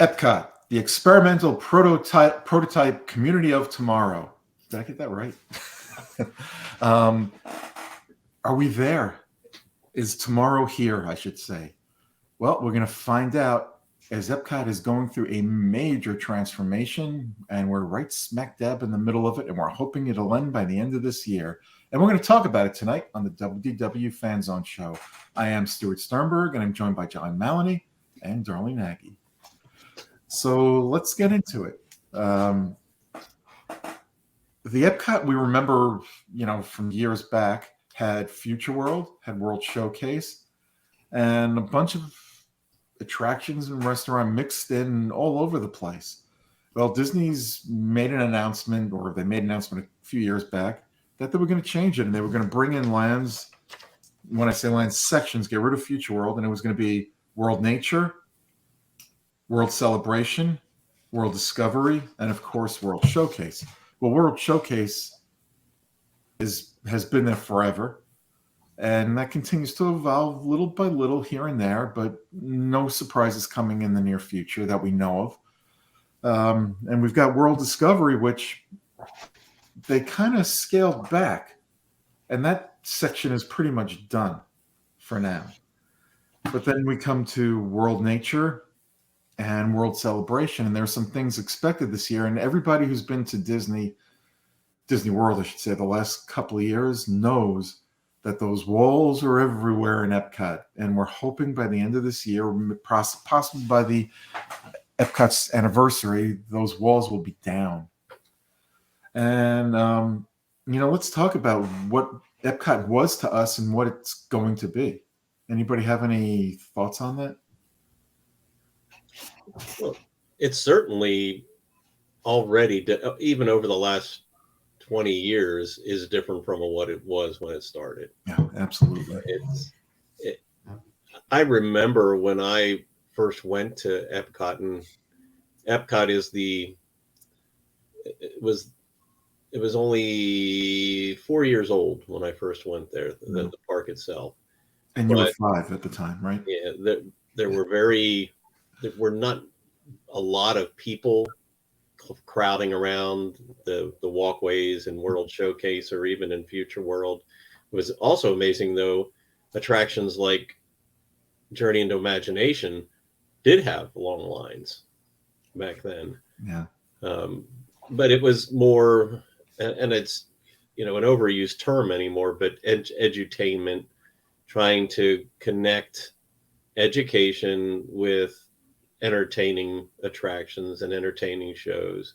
Epcot, the experimental prototype community of tomorrow. Did I get that right? um, are we there? Is tomorrow here, I should say? Well, we're going to find out as Epcot is going through a major transformation, and we're right smack dab in the middle of it, and we're hoping it'll end by the end of this year. And we're going to talk about it tonight on the WDW Fan Zone Show. I am Stuart Sternberg, and I'm joined by John Maloney and Darlene Nagy. So let's get into it. The Epcot we remember, from years back had Future World, had World Showcase, and a bunch of attractions and restaurant mixed in all over the place. Well, Disney's made an announcement, or they made an announcement a few years back, that they were going to change it and they were going to bring in lands. When I say lands, sections, get rid of Future World, and it was going to be World Nature, World Celebration, World Discovery, and of course, World Showcase. Well, World Showcase has been there forever, and that continues to evolve little by little here and there, but no surprises coming in the near future that we know of. And we've got World Discovery, which they kind of scaled back, and that section is pretty much done for now. But then we come to World Nature and World Celebration, and there's some things expected this year. And everybody who's been to Disney World, I should say, the last couple of years knows that those walls are everywhere in Epcot. And we're hoping by the end of this year, possibly by the Epcot's anniversary, those walls will be down. And, let's talk about what Epcot was to us and what it's going to be. Anybody have any thoughts on that? Well, it's certainly already, even over the last 20 years, is different from what it was when it started. Yeah, absolutely. I remember when I first went to Epcot, and Epcot it was only 4 years old when I first went there, the park itself. And you were 5 at the time, right? Yeah, there were not a lot of people crowding around the walkways in World Showcase or even in Future World. It was also amazing, though, attractions like Journey into Imagination did have long lines back then. Yeah. But it was more, and it's, an overused term anymore, but edutainment, trying to connect education with entertaining attractions and entertaining shows.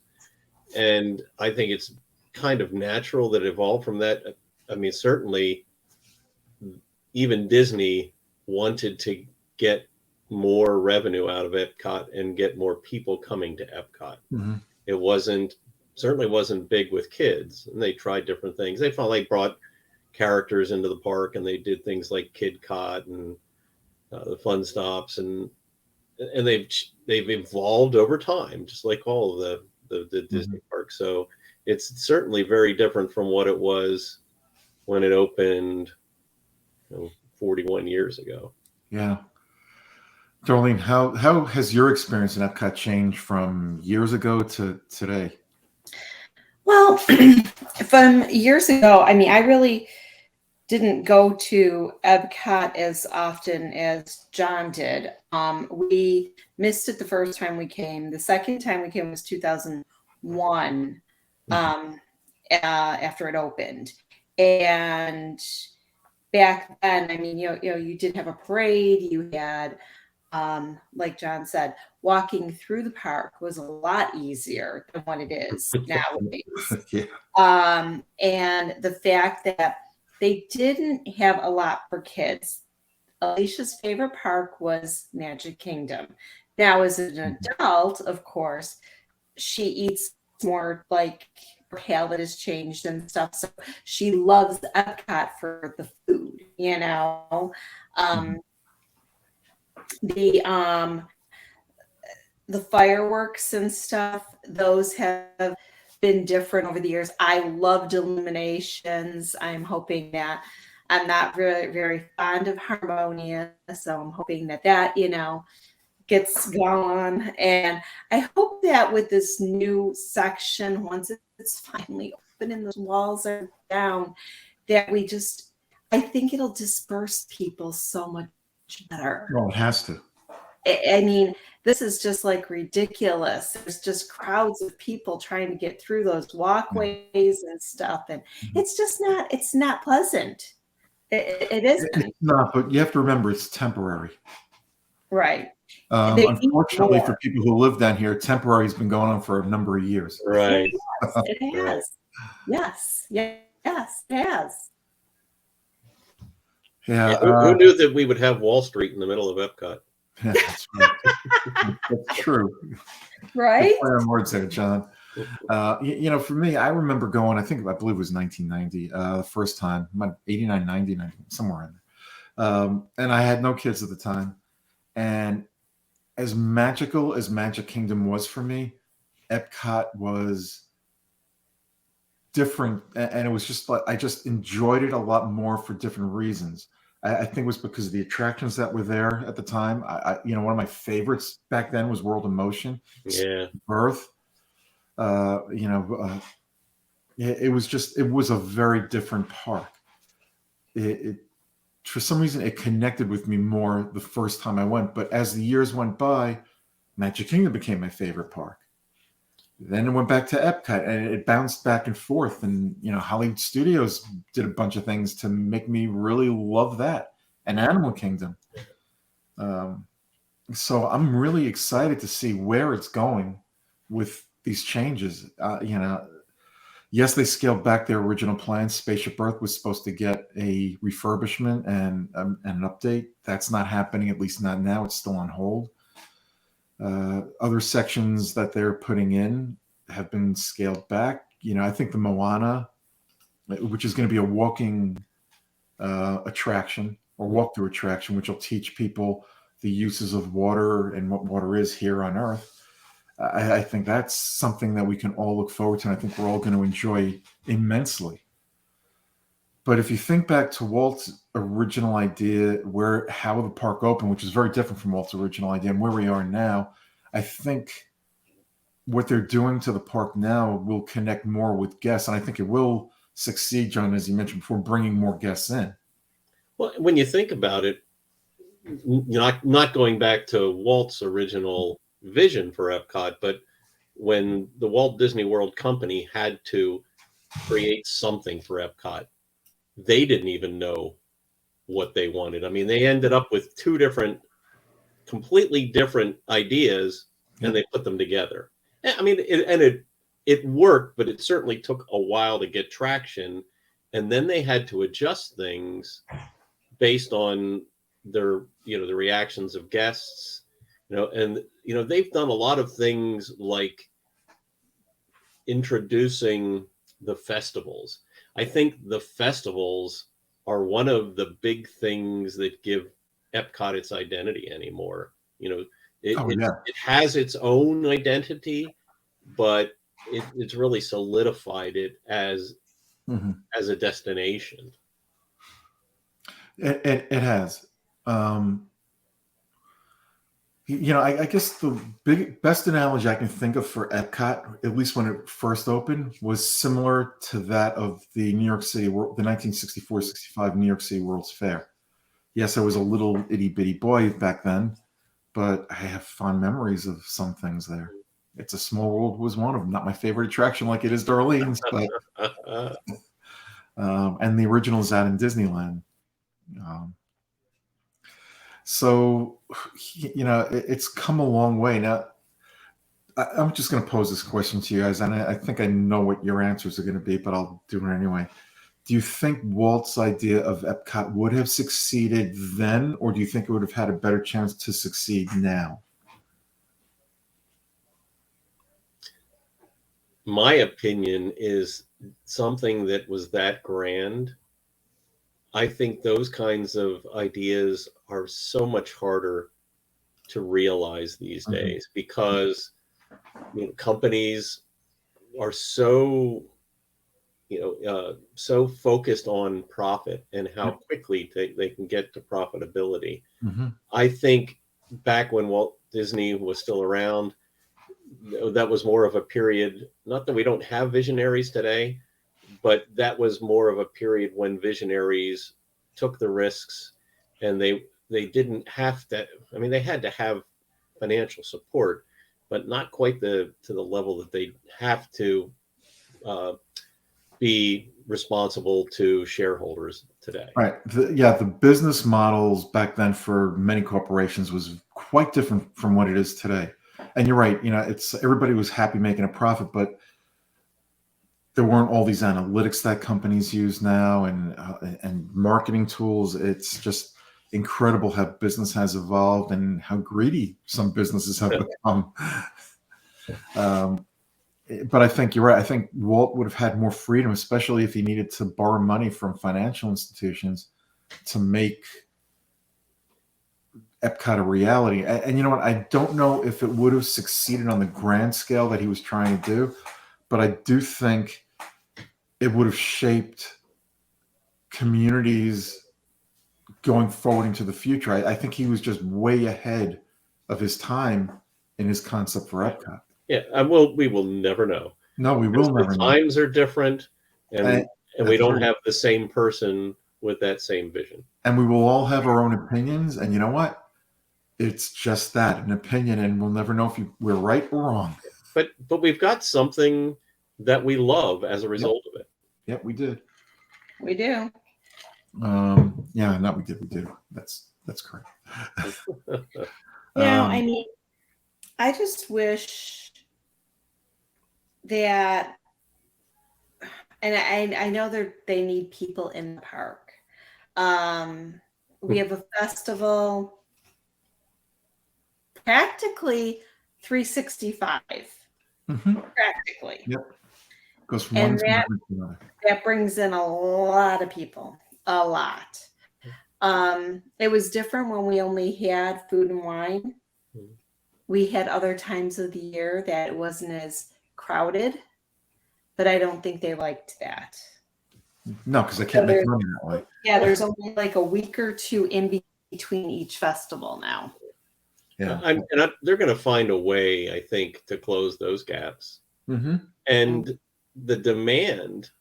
And I think it's kind of natural that it evolved from that. I mean, certainly even Disney wanted to get more revenue out of Epcot and get more people coming to Epcot. Mm-hmm. It certainly wasn't big with kids, and they tried different things. They finally brought characters into the park, and they did things like Kid Cot and the Fun Stops, and they've evolved over time, just like all of the Disney parks. So it's certainly very different from what it was when it opened 41 years ago. Yeah. Darlene, how has your experience in Epcot changed from years ago to today? Well, from years ago, I mean, I really didn't go to Epcot as often as John did. We missed it the first time we came. The second time we came was 2001, after it opened. And back then, I mean, you did have a parade. You had, like John said, walking through the park was a lot easier than what it is nowadays. Yeah. And the fact that they didn't have a lot for kids. Alicia's favorite park was Magic Kingdom. Now, as an adult, of course, she eats more, like her palate has changed and stuff. So she loves Epcot for the food, The fireworks and stuff, those have been different over the years. I loved Illuminations. I'm hoping that I'm not very, very fond of Harmonia, so I'm hoping that gets going. And I hope that with this new section, once it's finally open and the walls are down, that I think it'll disperse people so much better. Well, it has to. I mean, this is just like ridiculous. There's just crowds of people trying to get through those walkways and stuff. And it's not pleasant. It isn't. It's not, but you have to remember it's temporary. Right. They need Unfortunately, more. for people who live down here, temporary has been going on for a number of years. Right. It has. Right. Yes. Yes, it has. Yeah. Who knew that we would have Wall Street in the middle of Epcot? Yeah, that's right. That's true. Right? Good play on words there, John. For me, I remember going, I believe it was 1990, the first time, 89, 90, somewhere in there. And I had no kids at the time. And as magical as Magic Kingdom was for me, Epcot was different. And it was just like, I just enjoyed it a lot more for different reasons. I think it was because of the attractions that were there at the time. One of my favorites back then was World of Motion. Yeah. Birth. It was a very different park. It for some reason it connected with me more the first time I went. But as the years went by, Magic Kingdom became my favorite park. Then it went back to Epcot, and it bounced back and forth. And Hollywood Studios did a bunch of things to make me really love that, and Animal Kingdom. So I'm really excited to see where it's going with these changes. Yes, they scaled back their original plans. Spaceship Earth was supposed to get a refurbishment and an update. That's not happening, at least not now. It's still on hold. Other sections that they're putting in have been scaled back. I think the Moana, which is going to be a walking attraction or walk-through attraction, which will teach people the uses of water and what water is here on Earth. I think that's something that we can all look forward to, and I think we're all going to enjoy immensely. But if you think back to Walt's original idea, how the park opened, which is very different from Walt's original idea, and where we are now, I think what they're doing to the park now will connect more with guests, and I think it will succeed, John, as you mentioned before, bringing more guests in. Well, when you think about it, not going back to Walt's original vision for Epcot, but when the Walt Disney World Company had to create something for Epcot, they didn't even know what they wanted. I mean, they ended up with two completely different ideas, and they put them together. I mean, it worked, but it certainly took a while to get traction. And then they had to adjust things based on the reactions of guests, and they've done a lot of things like introducing the festivals. I think the festivals are one of the big things that give Epcot its identity anymore. It has its own identity, but it's really solidified it as a destination. It has. I guess the best analogy I can think of for Epcot, at least when it first opened, was similar to that of the New York City, the 1964-65 New York City World's Fair. Yes, I was a little itty bitty boy back then, but I have fond memories of some things there. It's a Small World was one of them. Not my favorite attraction like it is Darlene's, but and the original is out in Disneyland. So, it's come a long way. Now, I'm just going to pose this question to you guys, and I think I know what your answers are going to be, but I'll do it anyway. Do you think Walt's idea of Epcot would have succeeded then, or do you think it would have had a better chance to succeed now? My opinion is something that was that grand. I think those kinds of ideas are so much harder to realize these days because companies are so so focused on profit and how quickly they can get to profitability. I think back when Walt Disney was still around, that was more of a period, not that we don't have visionaries today, but that was more of a period when visionaries took the risks, and they didn't have to, I mean, they had to have financial support, but not quite to the level that they have to be responsible to shareholders today. Right. The business models back then for many corporations was quite different from what it is today. And you're right. It's everybody was happy making a profit, but there weren't all these analytics that companies use now, and marketing tools. It's just incredible how business has evolved and how greedy some businesses have become. But I think you're right. I think Walt would have had more freedom, especially if he needed to borrow money from financial institutions to make Epcot a reality. And you know what? I don't know if it would have succeeded on the grand scale that he was trying to do, but I do think it would have shaped communities going forward into the future. I think he was just way ahead of his time in his concept for Epcot. Yeah, we will never know. No, we will never know. Times are different, and we don't right. have the same person with that same vision. And we will all have our own opinions. And you know what? It's just that, an opinion, and we'll never know if we're right or wrong. But we've got something that we love as a result of it. Yep, we did. We do. Yeah, no, we did. We do. That's correct. I mean, I just wish that, and I know they need people in the park. We have a festival practically 365. Practically. Yep. Goes from one to another. That brings in a lot of people. A lot. It was different when we only had food and wine. We had other times of the year that it wasn't as crowded, but I don't think they liked that. No, because they can't make money that way. Yeah, there's only like a week or two in between each festival now. Yeah, they're going to find a way, I think, to close those gaps. And the demand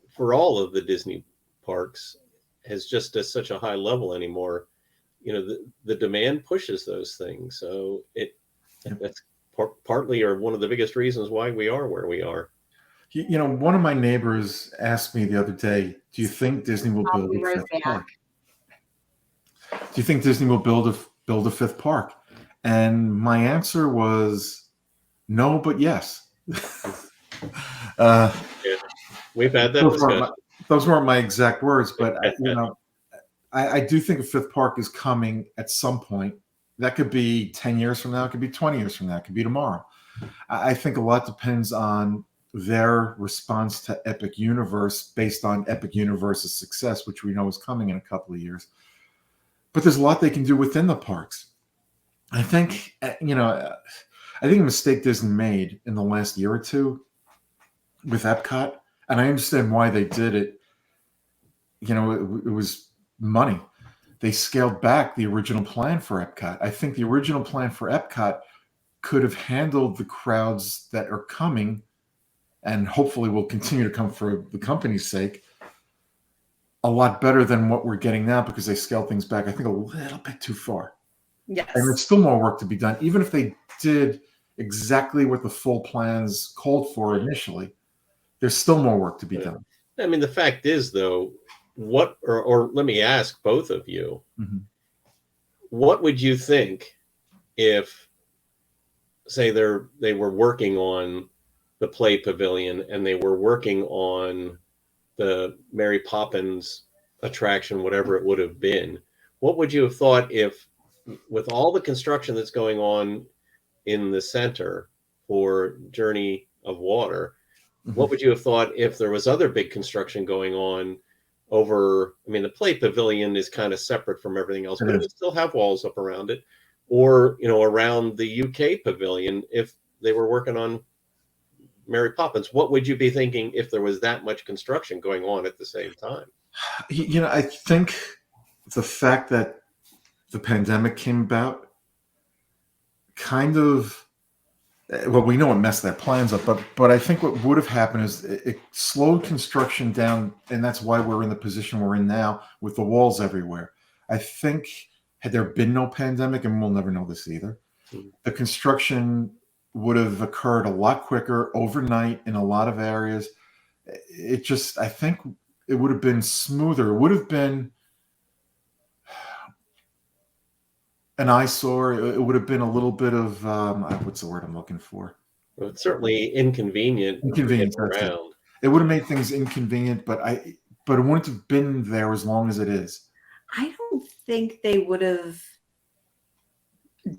for all of the Disney parks has just at such a high level anymore. The demand pushes those things, so that's partly or one of the biggest reasons why we are where we are. One of my neighbors asked me the other day, do you think Disney will build a fifth park? Do you think Disney will build a fifth park? And my answer was no, but yes. We've had that discussion. Those weren't my exact words, but I do think a fifth park is coming at some point. That could be 10 years from now. It could be 20 years from now. It could be tomorrow. I think a lot depends on their response to Epic Universe based on Epic Universe's success, which we know is coming in a couple of years. But there's a lot they can do within the parks. I think, I think a mistake Disney made in the last year or two with Epcot, and I understand why they did it. It was money. They scaled back the original plan for Epcot. I think the original plan for Epcot could have handled the crowds that are coming and hopefully will continue to come for the company's sake a lot better than what we're getting now, because they scaled things back, I think, a little bit too far. Yes. And there's still more work to be done. Even if they did exactly what the full plans called for initially, there's still more work to be done. I mean, the fact is, though, or let me ask both of you, what would you think if, say, they were working on the Play Pavilion and they were working on the Mary Poppins attraction, whatever it would have been? What would you have thought if, with all the construction that's going on in the center for Journey of Water, what would you have thought if there was other big construction going on over, I mean, the Play Pavilion is kind of separate from everything else, but it would still have walls up around it, or, around the UK Pavilion, if they were working on Mary Poppins? What would you be thinking if there was that much construction going on at the same time? I think the fact that the pandemic came about kind of, well, we know it messed their plans up, but I think what would have happened is it slowed construction down, and that's why we're in the position we're in now with the walls everywhere. I think had there been no pandemic, and we'll never know this either, the construction would have occurred a lot quicker overnight in a lot of areas. It just, I think it would have been smoother. It would have been an eyesore. It would have been a little bit of, what's the word I'm looking for? Well, it's certainly inconvenient. Inconvenient. Around. It would have made things inconvenient, but it wouldn't have been there as long as it is. I don't think they would have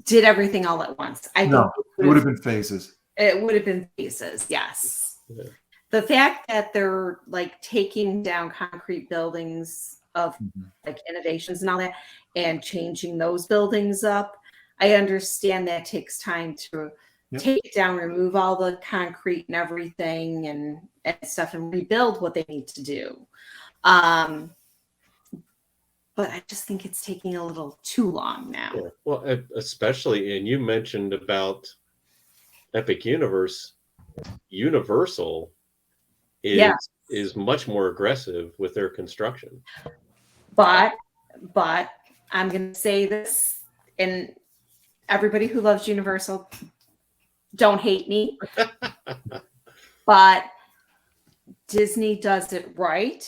did everything all at once. It would have been phases. It would have been phases, yes. Yeah. The fact that they're like taking down concrete buildings of like innovations and all that and changing those buildings up, I understand that takes time to take it down, remove all the concrete and everything and stuff and rebuild what they need to do. But I just think it's taking a little too long now. Yeah. Well, especially, and you mentioned about Epic Universe, Universal is much more aggressive with their construction. But I'm going to say this, and everybody who loves Universal, don't hate me. But Disney does it right.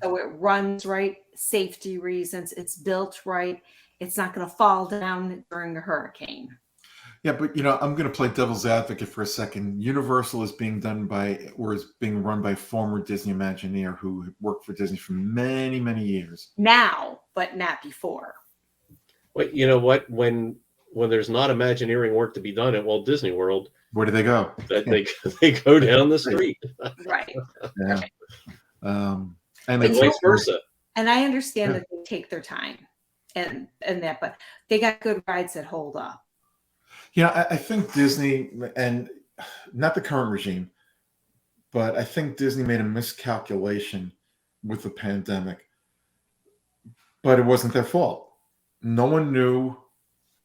So it runs right, safety reasons, it's built right. It's not going to fall down during a hurricane. Yeah, but I'm going to play devil's advocate for a second. Universal is being run by a former Disney Imagineer who worked for Disney for many, many years. Now, but not before. Well, you know what? When there's not Imagineering work to be done at Walt Disney World, where do they go? They go down the street. Right. Yeah. And vice versa. And I understand that they take their time and that, but they got good rides that hold up. Yeah, I think Disney, and not the current regime, but I think Disney made a miscalculation with the pandemic. But it wasn't their fault. No one knew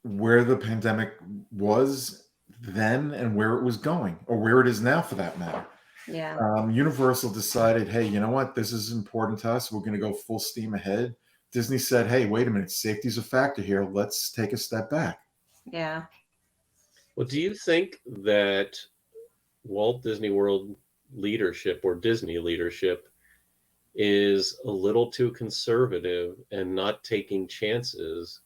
where the pandemic was then and where it was going, or where it is now for that matter. Yeah. Universal decided, hey, you know what? This is important to us. We're going to go full steam ahead. Disney said, hey, wait a minute. Safety's a factor here. Let's take a step back. Yeah. Well, do you think that Walt Disney World leadership or Disney leadership is a little too conservative and not taking chances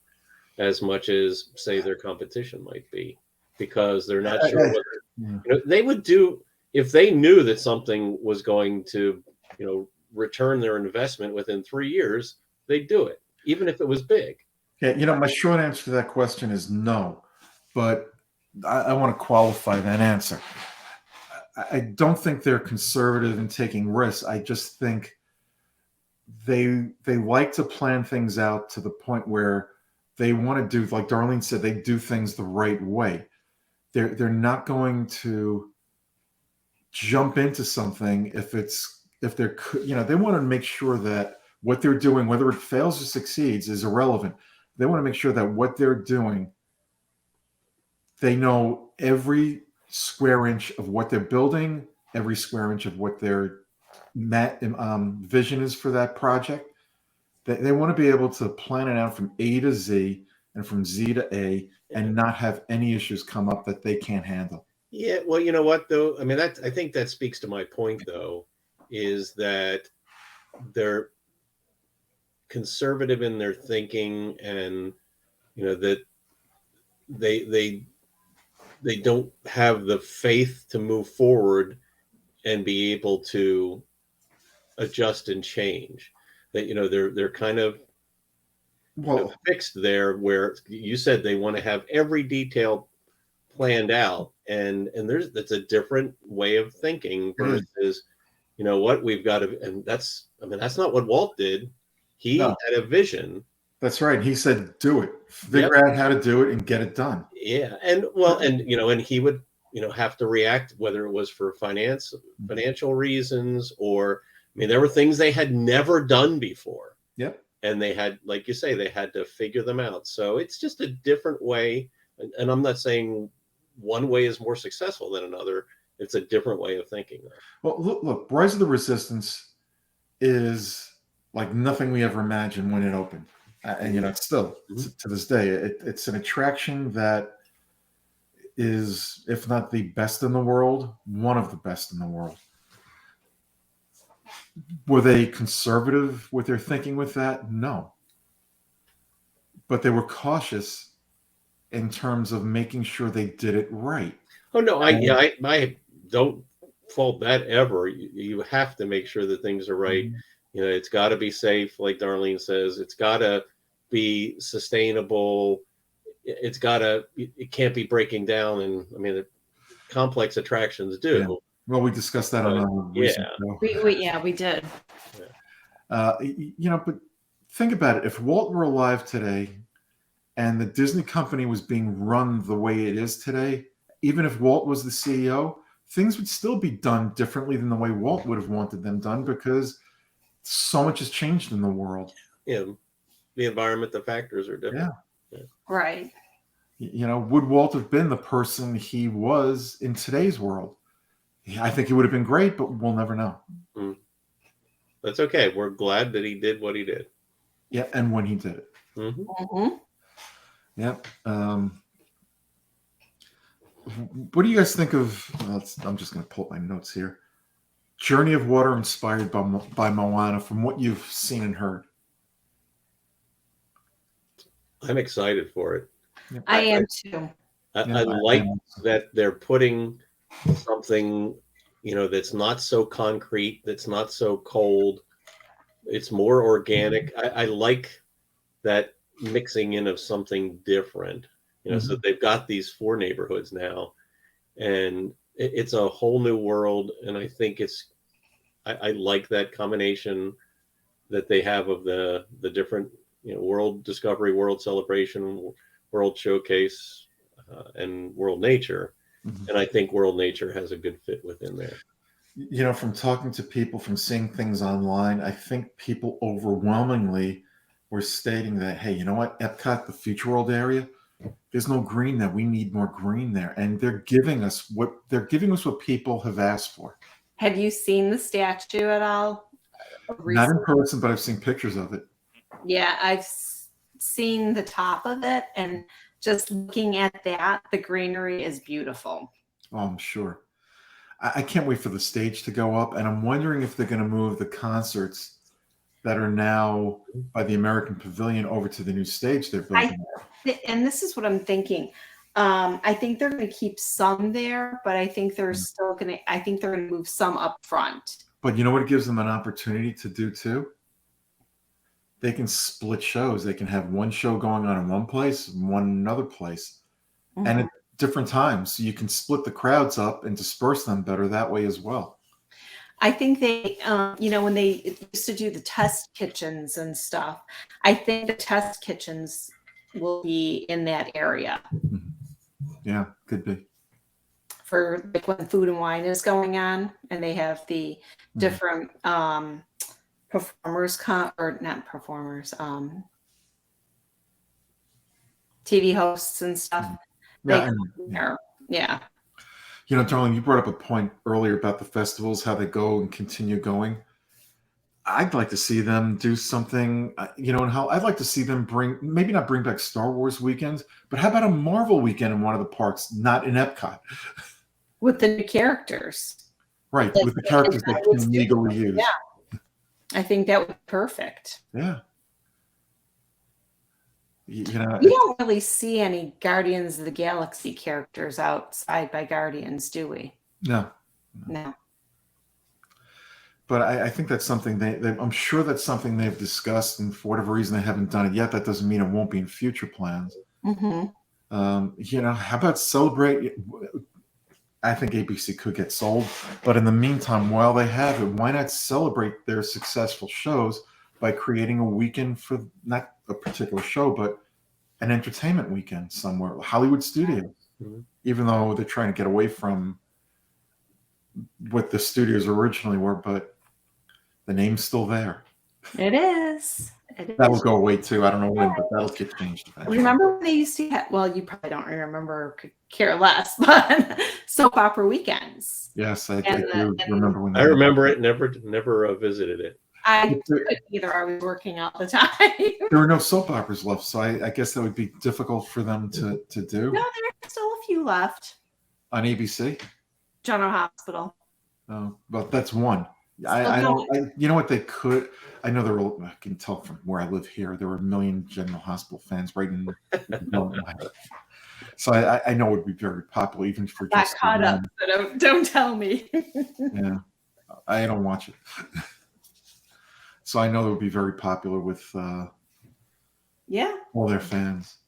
as much as, say, their competition might be? Because they're not sure whether they would do. If they knew that something was going to, return their investment within 3 years, they'd do it, even if it was big. Yeah, my short answer to that question is no, but I want to qualify that answer. I don't think they're conservative in taking risks. I just think they like to plan things out to the point where they want to do, like Darlene said, they do things the right way. They're not going to jump into something if they're they want to make sure that what they're doing, whether it fails or succeeds, is irrelevant. They want to make sure that what they're doing, they know every square inch of what they're building, every square inch of what their vision is for that project. They want to be able to plan it out from A to Z and from Z to A and not have any issues come up that they can't handle. Yeah, well, you know what, though? I mean, I think that speaks to my point, though, is that they're conservative in their thinking, and that they don't have the faith to move forward and be able to adjust and change. That they're kind of fixed there, where you said they want to have every detail planned out, and that's a different way of thinking versus what we've got to, and that's not what Walt did. He had a vision. That's right. He said, do it, figure out how to do it and get it done. Yeah. And and he would have to react, whether it was for financial reasons, or there were things they had never done before. Yep. And they had, like you say, they had to figure them out. So it's just a different way And I'm not saying one way is more successful than another. It's a different way of thinking. Well, look, Rise of the Resistance is like nothing we ever imagined when it opened. And, it's still, to this day, it's an attraction that is, if not the best in the world, one of the best in the world. Were they conservative with their thinking with that? No. But they were cautious in terms of making sure they did it right. Oh no, I don't fault that ever. You have to make sure that things are right. Mm-hmm. It's got to be safe, like Darlene says. It's got to be sustainable. It can't be breaking down. And I mean, the complex attractions do. Yeah. Well, we discussed that on a recent show. We did. Yeah. But think about it. If Walt were alive today and the Disney company was being run the way it is today, even if Walt was the CEO, things would still be done differently than the way Walt would have wanted them done, because so much has changed in the world. Yeah. The environment, the factors are different. Yeah. Right. Would Walt have been the person he was in today's world? I think he would have been great, but we'll never know. That's okay. We're glad that he did what he did. Yeah, and when he did it. Mm-hmm. Mm-hmm. Yep. What do you guys think of? I'm just going to pull up my notes here. Journey of Water inspired by Moana, from what you've seen and heard. I'm excited for it. Yep. I am too. I like that they're putting something, that's not so concrete, that's not so cold. It's more organic. I like that mixing in of something different. So they've got these 4 neighborhoods now, and it's a whole new world. And I think I like that combination that they have of the different, World Discovery, World Celebration, World Showcase, and World Nature. And I think World Nature has a good fit within there. From talking to people, from seeing things online, I think people overwhelmingly were stating that, hey, you know what, Epcot, the Future World area, there's no green there. We need more green there. And they're giving us what people have asked for. Have you seen the statue at all? Recently? Not in person, but I've seen pictures of it. Yeah, I've seen the top of it, and just looking at that, the greenery is beautiful. Oh, I'm sure. I can't wait for the stage to go up, and I'm wondering if they're going to move the concerts that are now by the American Pavilion over to the new stage they're building. And this is what I'm thinking. I think they're going to keep some there, but I think they're still going to. I think they're going to move some up front. But you know what it gives them an opportunity to do too? They can split shows. They can have one show going on in one place, one another place, and at different times. So you can split the crowds up and disperse them better that way as well. I think they, when they used to do the test kitchens and stuff, I think the test kitchens will be in that area. Yeah, could be. For like when Food and Wine is going on, and they have the different performers or not performers, TV hosts and stuff. Yeah. Darling, you brought up a point earlier about the festivals, how they go and continue going. I'd like to see them do something, and how I'd like to see them maybe not bring back Star Wars weekends, but how about a Marvel weekend in one of the parks, not in Epcot? With the new characters. Right, with the characters they can legally use. Yeah. I think that would be perfect. Yeah. We don't really see any Guardians of the Galaxy characters outside by Guardians, do we? No. But I think that's something I'm sure that's something they've discussed, and for whatever reason they haven't done it yet. That doesn't mean it won't be in future plans. How about celebrate? I think ABC could get sold, but in the meantime, while they have it, why not celebrate their successful shows by creating a weekend for not a particular show, but an entertainment weekend somewhere, Hollywood Studios, even though they're trying to get away from what the studios originally were, but the name's still there. It is. That'll go away too. I don't know when, but that'll get changed eventually. Remember when they used to have, well, you probably don't remember or could care less, but soap opera weekends. Yes, I And do remember when I remember it. Never visited it. I couldn't either. I was working all the time. There were no soap operas left, so I guess that would be difficult for them to do. No, there are still a few left. On ABC. General Hospital. Oh, well, that's one. I don't. You know what they could? I know there were. I can tell from where I live here. There were a million General Hospital fans right in. So I know it would be very popular, even for just. Got caught up. So don't tell me. Yeah, I don't watch it. So I know it would be very popular with. Yeah. All their fans.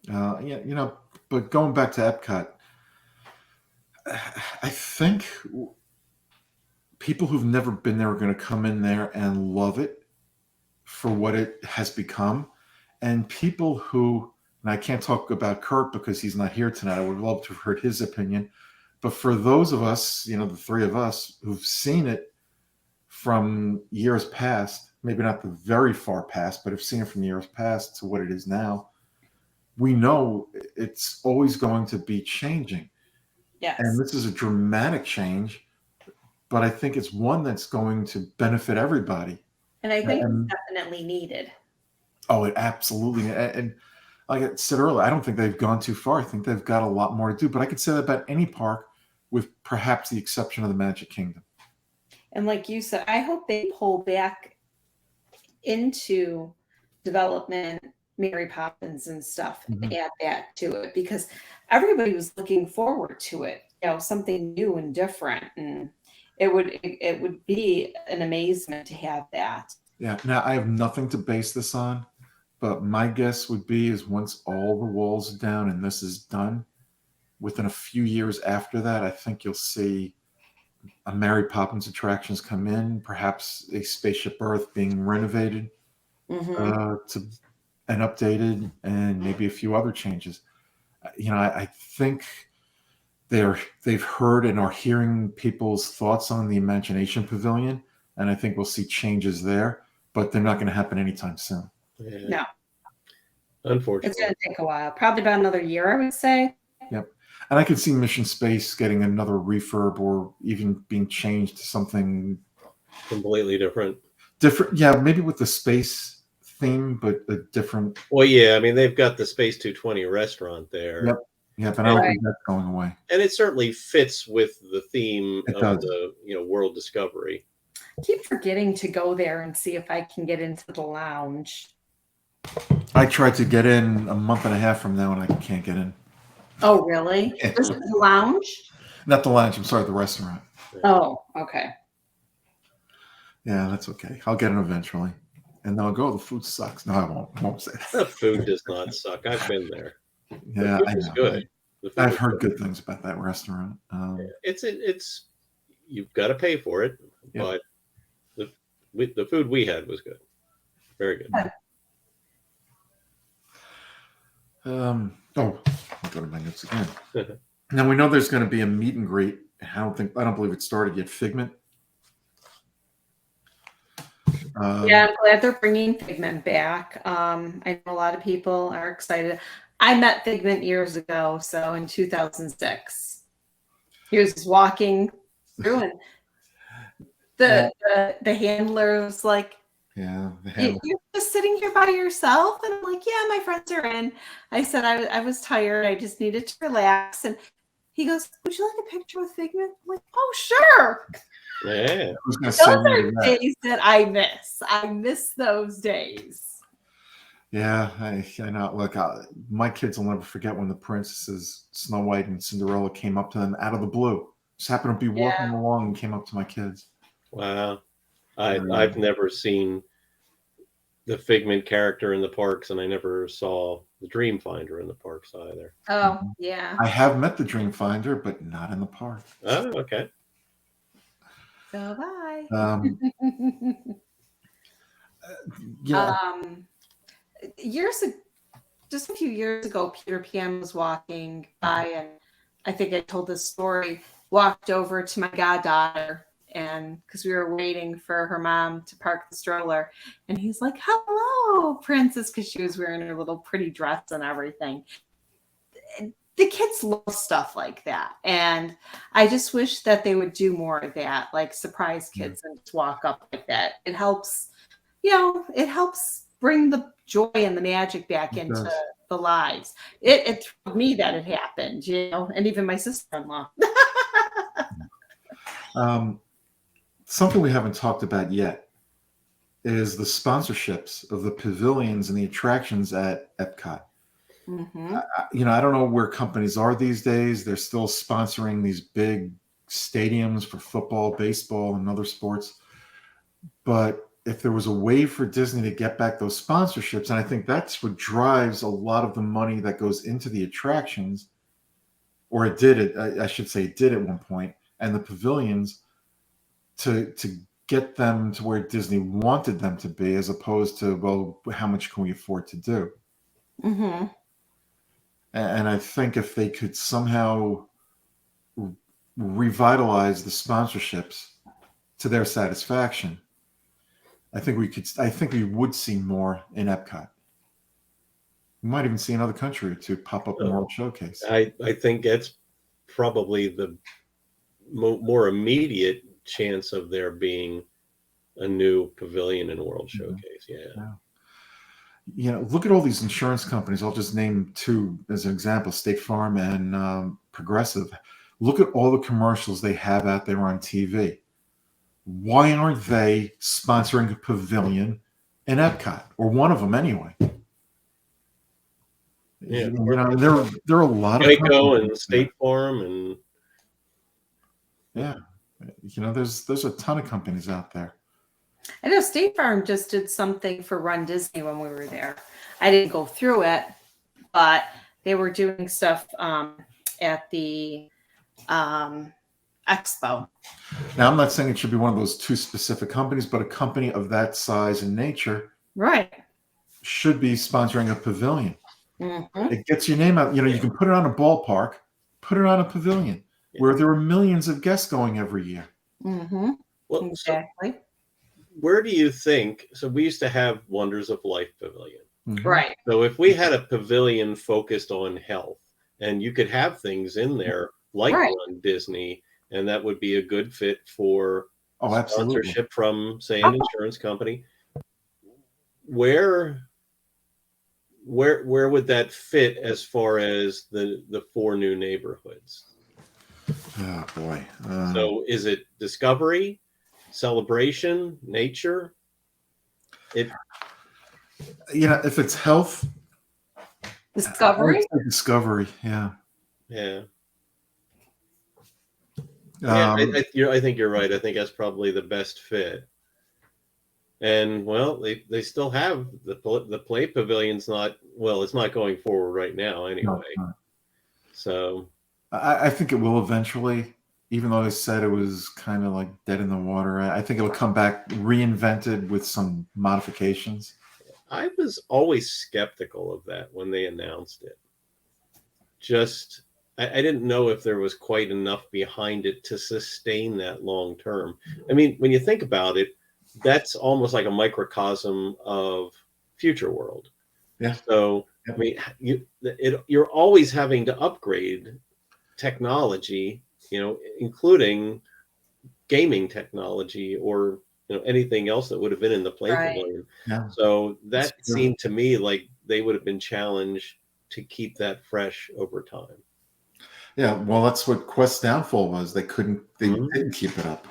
Yeah, but going back to Epcot, I think people who've never been there are going to come in there and love it for what it has become. And people who, and I can't talk about Kurt because he's not here tonight. I would love to have heard his opinion. But for those of us, the three of us who've seen it from years past, maybe not the very far past, but have seen it from years past to what it is now, we know it's always going to be changing. Yes. And this is a dramatic change, but I think it's one that's going to benefit everybody. And I think it's definitely needed. Oh, it absolutely. And like I said earlier, I don't think they've gone too far. I think they've got a lot more to do, but I could say that about any park with perhaps the exception of the Magic Kingdom. And like you said, I hope they pull back into development, Mary Poppins and stuff, and add that to it because everybody was looking forward to it, something new and different. And it would be an amazement to have that. Yeah. Now I have nothing to base this on, but my guess would be is once all the walls are down and this is done, within a few years after that, I think you'll see a Mary Poppins attractions come in, perhaps a Spaceship Earth being renovated and updated, and maybe a few other changes. I think they've heard and are hearing people's thoughts on the Imagination Pavilion, and I think we'll see changes there, but they're not going to happen anytime soon. Yeah. No. Unfortunately. It's going to take a while. Probably about another year, I would say. Yep. And I could see Mission Space getting another refurb or even being changed to something completely different. Yeah, maybe with the space theme, but a different. Well, yeah, I mean, they've got the Space 220 restaurant there. Yep. Yeah, but I don't think that's going away. And it certainly fits with the theme of the world discovery. I keep forgetting to go there and see if I can get into the lounge. I tried to get in a month and a half from now, and I can't get in. Oh, really? This is the lounge? Not the lounge. I'm sorry, the restaurant. Oh, okay. Yeah, that's okay. I'll get in eventually. And they'll go, the food sucks. No, I won't say that. The food does not suck. I've been there. Yeah, I know. Good. I've heard good things about that restaurant. It's you've got to pay for it, but the food we had was good. Very good. I'll go to my notes again. Now we know there's going to be a meet and greet. I don't believe it started yet. Figment. Yeah, I'm glad they're bringing Figment back. I know a lot of people are excited. I met Figment years ago, so in 2006. He was just walking through, and the handler was like, "Yeah, you're just sitting here by yourself?" And I'm like, "Yeah, my friends are in." I said I was tired. I just needed to relax. And he goes, "Would you like a picture with Figment?" I'm like, "Oh, sure." Yeah. Those are days that I miss. I miss those days. Yeah, I know. Look, my kids will never forget when the princesses Snow White and Cinderella came up to them out of the blue. Just happened to be walking along and came up to my kids. Wow. I've never seen the Figment character in the parks, and I never saw the Dreamfinder in the parks either. Oh, yeah. I have met the Dreamfinder, but not in the park. Oh, okay. So bye. Just a few years ago, Peter Pan was walking by, and I think I told this story. Walked over to my goddaughter and because we were waiting for her mom to park the stroller, and he's like, "Hello, princess," because she was wearing her little pretty dress and everything. The kids love stuff like that, and I just wish that they would do more of that, like surprise kids and just walk up like that. It helps, it helps bring the joy and the magic back It into does. the lives. It thrilled me that it happened, and even my sister-in-law. Something we haven't talked about yet is the sponsorships of the pavilions and the attractions at Epcot. Mm-hmm. I don't know where companies are these days. They're still sponsoring these big stadiums for football, baseball, and other sports. But if there was a way for Disney to get back those sponsorships, and I think that's what drives a lot of the money that goes into the attractions, or it did it, I should say, it did at one point, and the pavilions to get them to where Disney wanted them to be, as opposed to, well, how much can we afford to do? Mm-hmm. And I think if they could somehow revitalize the sponsorships to their satisfaction, I think we would see more in Epcot. We might even see another country or two pop up in World Showcase. I think that's probably the more immediate chance of there being a new pavilion in World Showcase. Yeah. Look at all these insurance companies. I'll just name two as an example: State Farm and Progressive. Look at all the commercials they have out there on TV. Why aren't they sponsoring a pavilion in Epcot, or one of them anyway? Yeah, there are a lot of Geico and State Farm and there's a ton of companies out there. I know State Farm just did something for Run Disney when we were there. I didn't go through it, but they were doing stuff at the expo. Now, I'm not saying it should be one of those two specific companies, but a company of that size and nature, right, should be sponsoring a pavilion. Mm-hmm. It gets your name out. You can put it on a ballpark, put it on a pavilion where there are millions of guests going every year. Mm-hmm. Well, exactly. So where do you think? So we used to have Wonders of Life Pavilion, right? So if we had a pavilion focused on health, and you could have things in there like Run Disney, and that would be a good fit for sponsorship from, say, an insurance company. Where would that fit as far as the 4 new neighborhoods? Oh boy! So is it Discovery, Celebration, Nature? If it's health, Discovery. Discovery, yeah. I think you're right. I think that's probably the best fit. And well, they still have the play pavilion's it's not going forward right now anyway. No. So I think it will eventually, even though they said it was kind of like dead in the water. I think it'll come back reinvented with some modifications. I was always skeptical of that when they announced it. I didn't know if there was quite enough behind it to sustain that long term. I mean, when you think about it, that's almost like a microcosm of Future World. Yeah. So, I mean, you're always having to upgrade technology, including gaming technology or anything else that would have been in the play pavilion. Yeah. So that seemed to me like they would have been challenged to keep that fresh over time. Yeah, well, that's what Quest's downfall was. They didn't keep it up.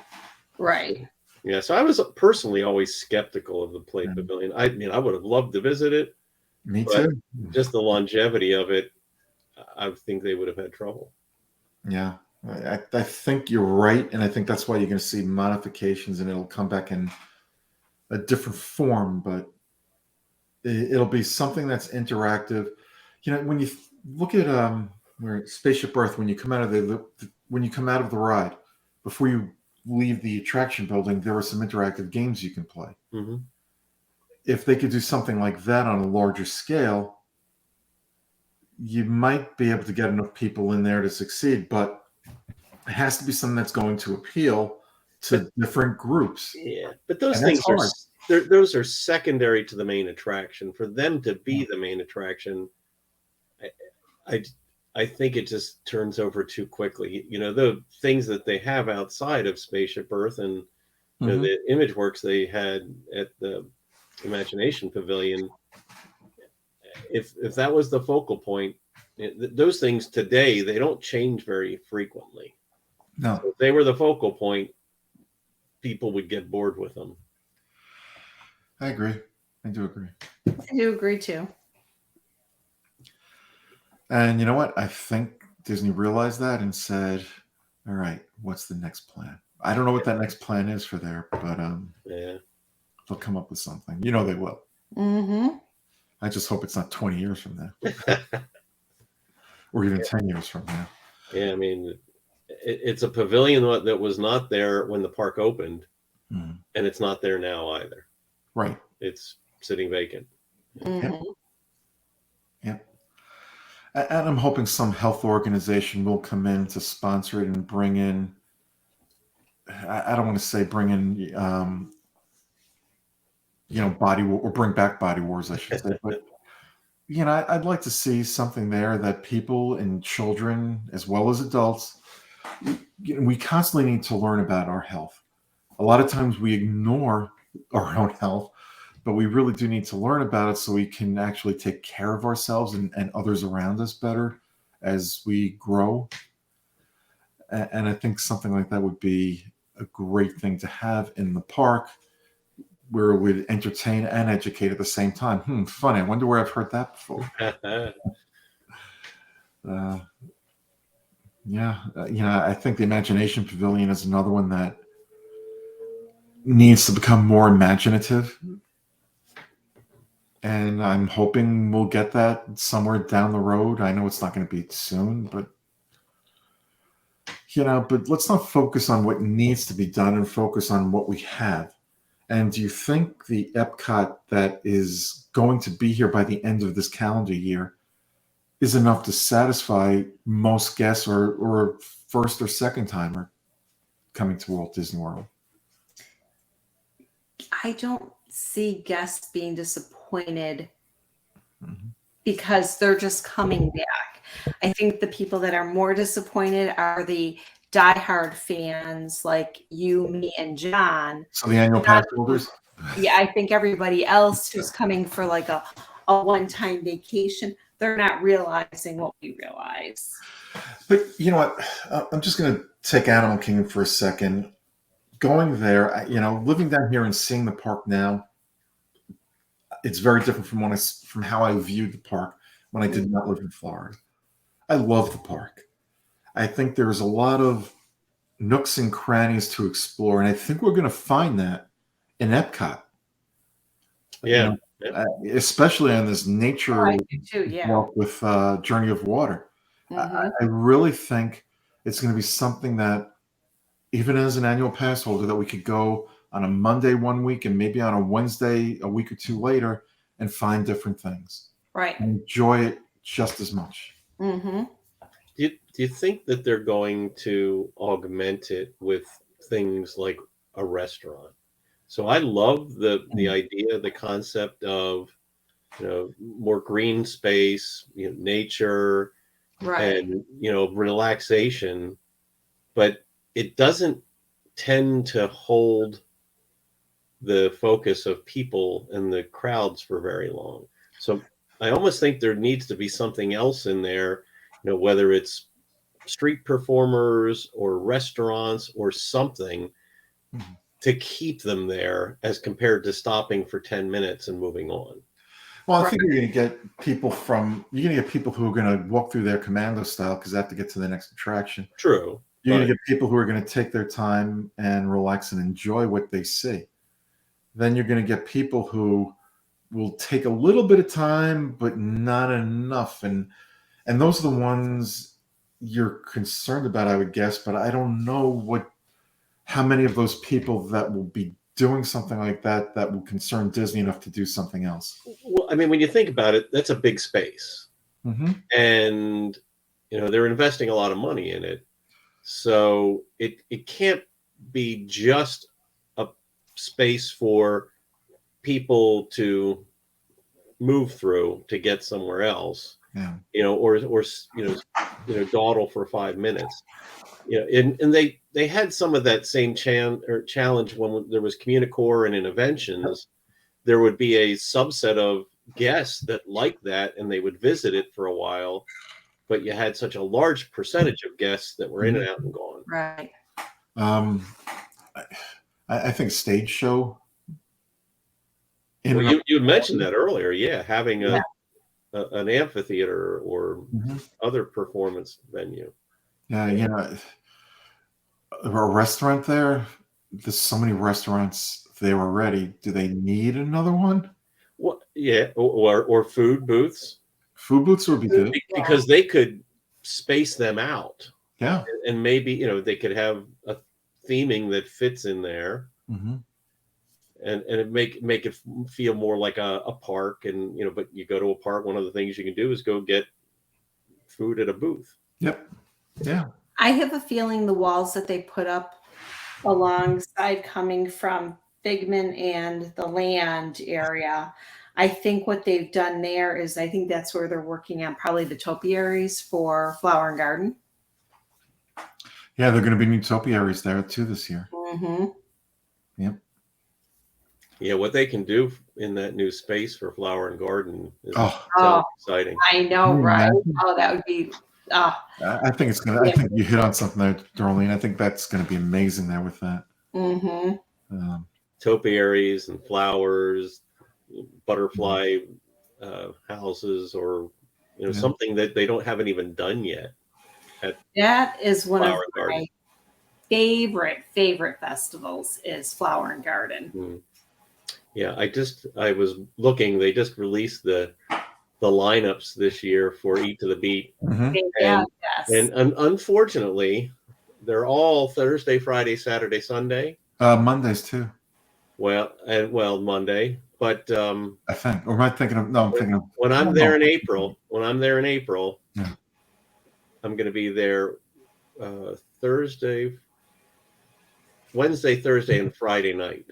Right. Yeah, so I was personally always skeptical of the play pavilion. I would have loved to visit it. Me too. Just the longevity of it, I think they would have had trouble. Yeah, I think you're right, and I think that's why you're going to see modifications, and it'll come back in a different form, but it'll be something that's interactive. When you look at where Spaceship Earth, when you come out of the ride, before you leave the attraction building, there are some interactive games you can play. Mm-hmm. If they could do something like that on a larger scale, you might be able to get enough people in there to succeed, but it has to be something that's going to appeal to different groups. Yeah, but those And that's things are hard. those are secondary to the main attraction. For them to be the main attraction, I, I I think it just turns over too quickly. The things that they have outside of Spaceship Earth and Mhm. the image works they had at the Imagination Pavilion, if that was the focal point, those things today they don't change very frequently. No, So if they were the focal point, people would get bored with them. I agree. I do agree. I do agree too. And you know what? I think Disney realized that and said, "All right, what's the next plan?" I don't know what that next plan is for there, but Yeah. they'll come up with something. You know they will. Mm-hmm. I just hope it's not 20 years from now, or even 10 years from now. Yeah, I mean, it's a pavilion that was not there when the park opened, Mhm. and it's not there now either. Right. It's sitting vacant. Mm-hmm. Yeah. And I'm hoping some health organization will come in to sponsor it and bring in. I don't want to say bring in, body or bring back Body Wars, I should say, but I'd like to see something there that people and children, as well as adults, we constantly need to learn about our health. A lot of times we ignore our own health, but we really do need to learn about it so we can actually take care of ourselves and others around us better as we grow. And I think something like that would be a great thing to have in the park where it would entertain and educate at the same time. Funny. I wonder where I've heard that before. Uh, I think the Imagination Pavilion is another one that needs to become more imaginative. And I'm hoping we'll get that somewhere down the road. I know it's not going to be soon, but let's not focus on what needs to be done and focus on what we have. And do you think the Epcot that is going to be here by the end of this calendar year is enough to satisfy most guests or first or second timer coming to Walt Disney World? I don't see guests being disappointed Mhm. because they're just coming back. I think the people that are more disappointed are the diehard fans like you, me, and John. So the annual pass holders? Yeah, I think everybody else who's coming for like a one-time vacation, they're not realizing what we realize. But you know what? I'm just going to take Animal Kingdom for a second. Going there, living down here and seeing the park now, it's very different from how I viewed the park when I did not live in Florida. I love the park. I think there's a lot of nooks and crannies to explore, and I think we're going to find that in Epcot. Yeah. Especially on this nature I do too, yeah. walk with Journey of Water. Mhm. I really think it's going to be something that, even as an annual pass holder, that we could go on a Monday one week and maybe on a Wednesday a week or two later and find different things. Right. And enjoy it just as much. Mm-hmm. Do you think that they're going to augment it with things like a restaurant? So I love the idea, the concept of more green space, nature, Right. and relaxation, but it doesn't tend to hold the focus of people and the crowds for very long. So I almost think there needs to be something else in there, whether it's street performers or restaurants or something to keep them there as compared to stopping for 10 minutes and moving on. Well, I think you're going to get people who are going to walk through their commando style because they have to get to the next attraction. True. You're going to get people who are going to take their time and relax and enjoy what they see. Then you're going to get people who will take a little bit of time, but not enough. And those are the ones you're concerned about, I would guess, but I don't know how many of those people that will be doing something like that will concern Disney enough to do something else. Well, I mean, when you think about it, that's a big space. Mm-hmm. And, they're investing a lot of money in it. So it can't be just a space for people to move through to get somewhere else, Yeah. or dawdle for 5 minutes. And they had some of that same challenge when there was Communicore and Interventions. There would be a subset of guests that liked that, and they would visit it for a while. But you had such a large percentage of guests that were in and out and gone. Right. I think stage show. Well, you mentioned that earlier. Yeah, having an amphitheater or other performance venue. Yeah, a restaurant there. There's so many restaurants there already. Do they need another one? Well, yeah, or food booths. Food booths would be good because they could space them out. Yeah, and maybe they could have a theming that fits in there, and it make it feel more like a park. And but you go to a park, one of the things you can do is go get food at a booth. Yep. Yeah. I have a feeling the walls that they put up alongside coming from Figment and the Land area, I think what they've done there is I think that's where they're working on probably the topiaries for Flower and Garden. Yeah, they're going to be new topiaries there too this year. Yep. Yeah, what they can do in that new space for Flower and Garden is exciting. I know, right? Oh, that would be. I think it's gonna. I think you hit on something there, Darlene. I think that's going to be amazing there with that. Topiaries and flowers, butterfly houses, or something that they haven't even done yet. That is one of my favorite festivals is Flower and Garden. Yeah, I was looking. They just released the lineups this year for Eat to the Beat, and unfortunately, they're all Thursday, Friday, Saturday, Sunday. Mondays too. Well, Monday, but I think. Or am I thinking of? No, I'm thinking of. When I'm there in April, I'm going to be there Wednesday, Thursday, and Friday night.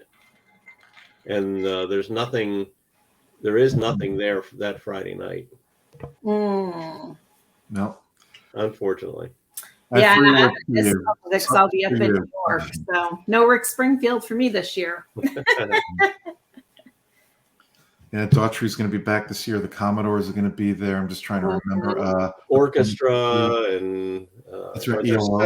And there is nothing there for that Friday night. No. Unfortunately. Yeah, I'll be up in New York. So no Rick Springfield for me this year. Yeah, Daughtry's going to be back this year. The Commodores are going to be there. I'm just trying to remember. Orchestra and that's right. There's ELO.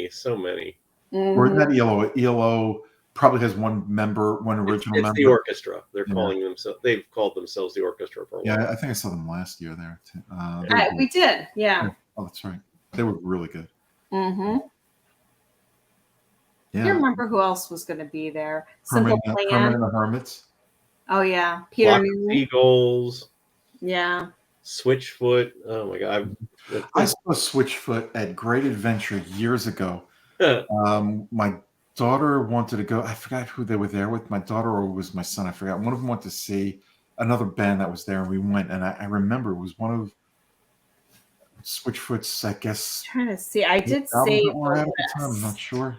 so many. Or not ELO. ELO probably has one original member. It's the orchestra. They're calling themselves. They've called themselves the orchestra for a while. Yeah, I think I saw them last year there too. We did. Yeah. Oh, that's right. They were really good. Yeah. I can't remember who else was going to be there. Simple Plan. Hermit and the Hermits. Oh yeah, Peter Eagles. Yeah. Switchfoot. Oh my God! I saw Switchfoot at Great Adventure years ago. My daughter wanted to go. I forgot who they were there with. My daughter or it was my son. I forgot. One of them wanted to see another band that was there, and we went. And I remember it was one of Switchfoot's. I guess. I'm trying to see. I did say I'm not sure.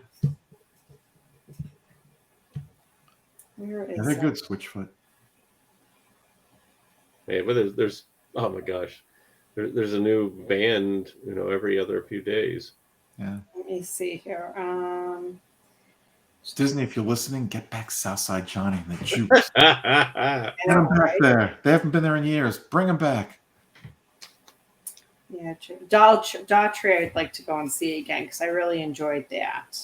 Where is they're good, Switchfoot. Yeah, but there's oh my gosh, there's a new band, every other few days. Yeah. Let me see here. Disney, if you're listening, get back Southside Johnny and the Jukes. Get them back there. They haven't been there in years. Bring them back. Yeah, Daughtry I'd like to go and see again because I really enjoyed that.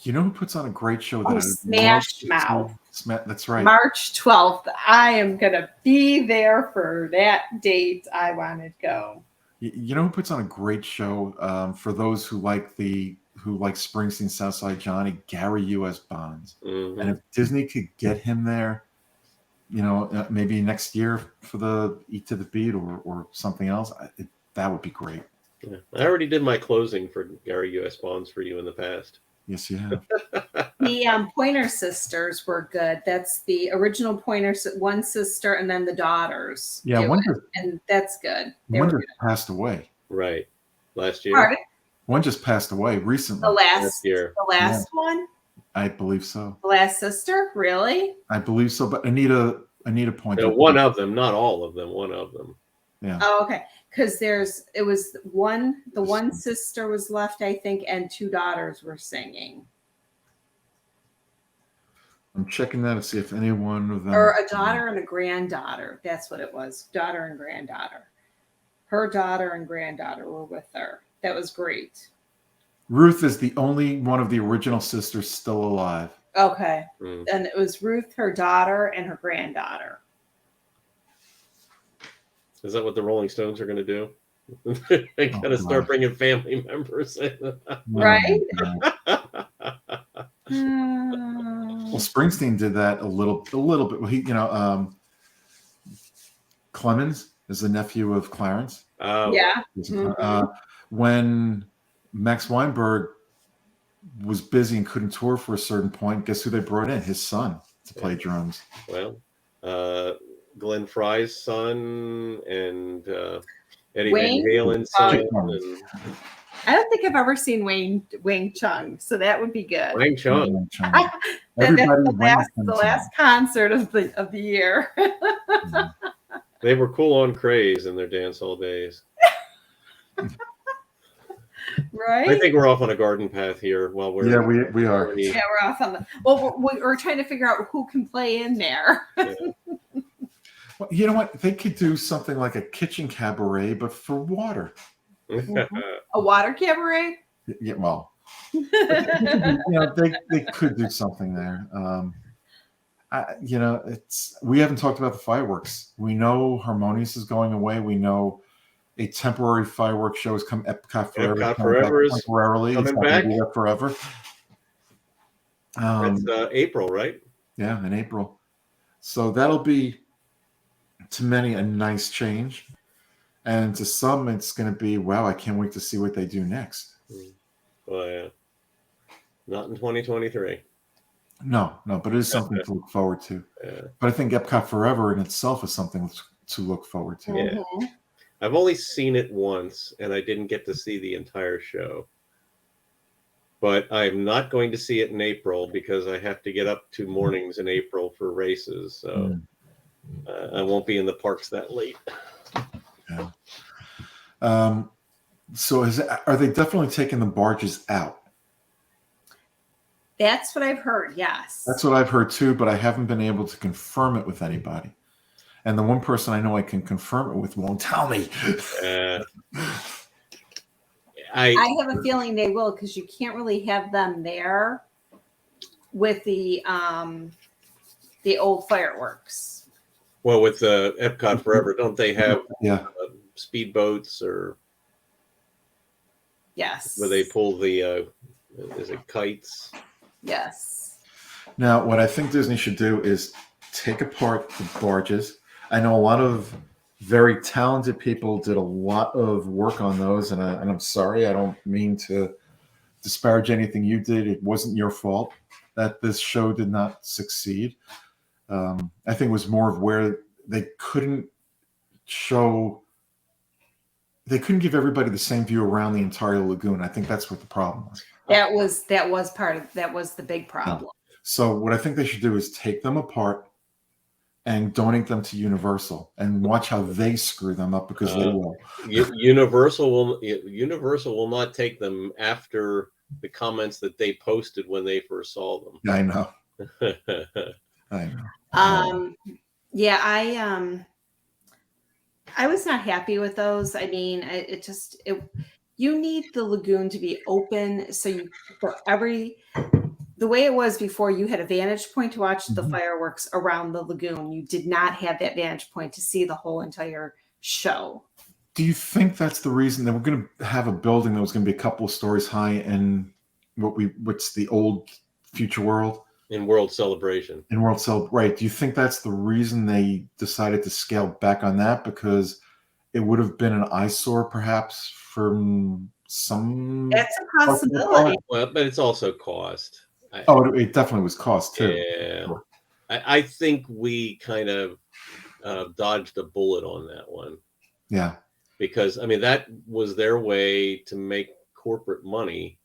You know who puts on a great show? Smash Mouth. That's right. March 12th. I am going to be there for that date. I want to go. You know who puts on a great show for those who like Springsteen, Southside Johnny? Gary U.S. Bonds. And if Disney could get him there, maybe next year for the Eat to the Beat or something else, that would be great. Yeah. I already did my closing for Gary U.S. Bonds for you in the past. Yes, you have. The Pointer Sisters were good. That's the original Pointer, one sister, and then the daughters. Yeah, and that's good. One just passed away. Right, last year. Pardon? One just passed away recently. The last year. The last one. I believe so. The last sister, really? I believe so. But Anita pointed. No, one of them, not all of them. One of them. Yeah. Oh, okay. Because the one sister was left, I think, and 2 daughters were singing. I'm checking that to see if any one of them. Or a daughter and a granddaughter. That's what it was. Daughter and granddaughter. Her daughter and granddaughter were with her. That was great. Ruth is the only one of the original sisters still alive. Okay. And it was Ruth, her daughter, and her granddaughter. Is that what the Rolling Stones are going to do? They got to start bringing family members in. Right? Well, Springsteen did that a little bit. Well, he, Clemens is the nephew of Clarence. Yeah. When Max Weinberg was busy and couldn't tour for a certain point, guess who they brought in? His son to play drums. Well, Glenn Fry's son and Eddie Wayne? Van Halen's son. I don't think I've ever seen Wang Chung, so that would be good. Wang Chung. That's the last concert of the year. They were cool on craze in their dance hall days. Right? I think we're off on a garden path here. While we're we are. Yeah, we're off on the. Well, we're trying to figure out who can play in there. Yeah. Well, you know what? They could do something like a kitchen cabaret, but for water. A water cabaret. Yeah, well, they could do something there. We haven't talked about the fireworks. We know Harmonious is going away. We know a temporary fireworks show has come. Epcot Forever. Epcot Forever is temporarily coming back. Forever. It's April, right? Yeah, in April. So that'll be, to many, a nice change. And to some, it's going to be, wow, I can't wait to see what they do next. Well, yeah. Not in 2023. No, but it is something to look forward to. Yeah. But I think Epcot Forever in itself is something to look forward to. Yeah. I've only seen it once, and I didn't get to see the entire show. But I'm not going to see it in April because I have to get up 2 mornings in April for races. So I won't be in the parks that late. Yeah. So are they definitely taking the barges out? That's what I've heard. Yes. That's what I've heard too, but I haven't been able to confirm it with anybody. And the one person I know I can confirm it with won't tell me. I have a feeling they will, because you can't really have them there with the old fireworks. Well, with Epcot Forever, don't they have speedboats or? Yes. Where they pull the is it kites? Yes. Now, what I think Disney should do is take apart the barges. I know a lot of very talented people did a lot of work on those, and I'm sorry, I don't mean to disparage anything you did. It wasn't your fault that this show did not succeed. I think it was more of where they couldn't give everybody the same view around the entire lagoon. I think that's what the problem was. That was the big problem. So what I think they should do is take them apart and donate them to Universal and watch how they screw them up, because they will. Universal will not take them after the comments that they posted when they first saw them. I know. I know. I was not happy with those. I mean, you need the lagoon to be open, so the way it was before, you had a vantage point to watch the fireworks around the lagoon. You did not have that vantage point to see the whole entire show. Do you think that's the reason that we're going to have a building that was going to be a couple of stories high in what's the old Future World? In World Celebration. Right. Do you think that's the reason they decided to scale back on that? Because it would have been an eyesore, perhaps, from some... That's a possibility. Well, but it's also cost. It definitely was cost, too. Yeah. Sure. I think we kind of dodged a bullet on that one. Yeah. Because, I mean, that was their way to make corporate money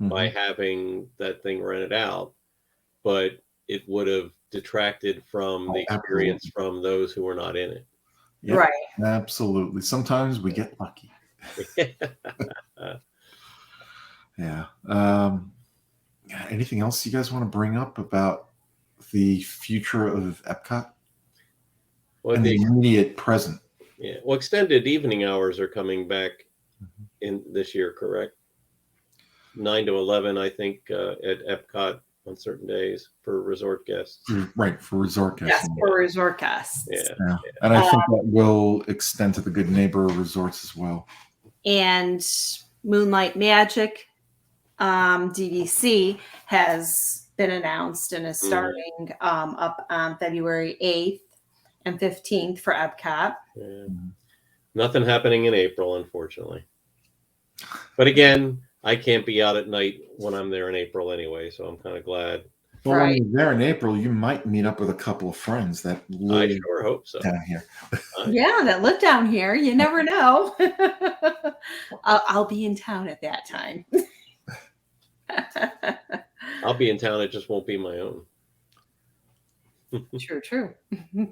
by having that thing rented out. but it would have detracted from the experience from those who were not in it. Yep, Right. absolutely. Sometimes we get lucky. Yeah. Anything else you guys want to bring up about the future of Epcot Well, and the immediate present? Yeah. Well, extended evening hours are coming back in this year, correct? 9 to 11, I think, at Epcot on certain days for resort guests. Right, for resort guests. Yes, for resort guests. Yeah. And I think that will extend to the Good Neighbor resorts as well. And Moonlight Magic DVC has been announced and is starting up on February 8th and 15th for Epcot. Yeah. Nothing happening in April, unfortunately. But again, I can't be out at night when I'm there in April anyway, so I'm kind of glad. Well, when you're there in April, you might meet up with a couple of friends that live I sure hope so. down here. Yeah, that live down here. You never know. I'll be in town at that time. I'll be in town. It just won't be my own. True. All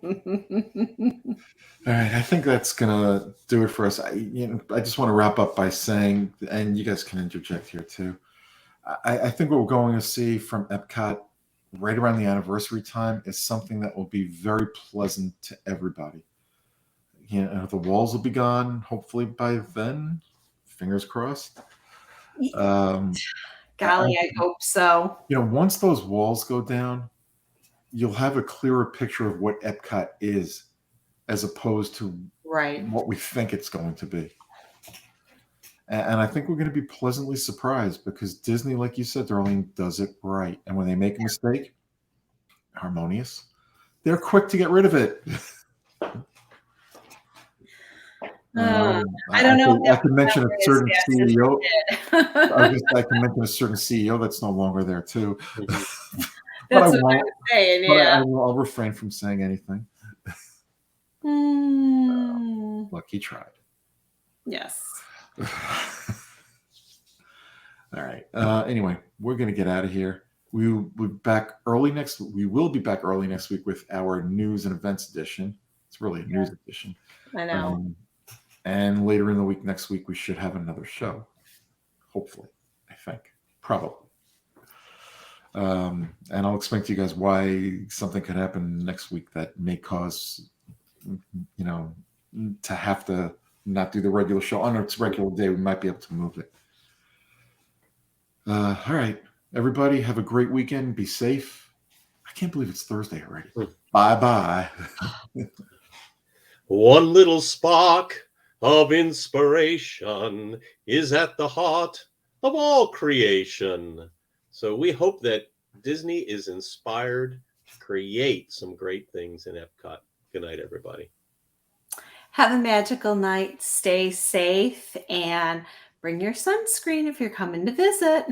right, I think that's gonna do it for us. I just want to wrap up by saying, and you guys can interject here too. I think what we're going to see from Epcot right around the anniversary time is something that will be very pleasant to everybody. The walls will be gone, hopefully by then. Fingers crossed. Golly, I hope so. Once those walls go down, you'll have a clearer picture of what Epcot is, as opposed to what we think it's going to be. And I think we're going to be pleasantly surprised, because Disney, like you said, Darlene, does it right. And when they make a mistake, harmonious, they're quick to get rid of it. I don't know. I could mention a certain CEO. I can mention a certain CEO that's no longer there too. That's what I'm saying. Yeah. I'll refrain from saying anything. Look, he tried. Yes. All right. Anyway, we're going to get out of here. We will be back early next week with our news and events edition. It's really a news edition. I know. And later in the week, next week, we should have another show. Hopefully, I think. Probably. And I'll explain to you guys why something could happen next week that may cause, to have to not do the regular show on its regular day. We might be able to move it. All right. Everybody, have a great weekend. Be safe. I can't believe it's Thursday already. Bye-bye. One little spark of inspiration is at the heart of all creation. So we hope that Disney is inspired to create some great things in Epcot. Good night, everybody. Have a magical night. Stay safe and bring your sunscreen if you're coming to visit.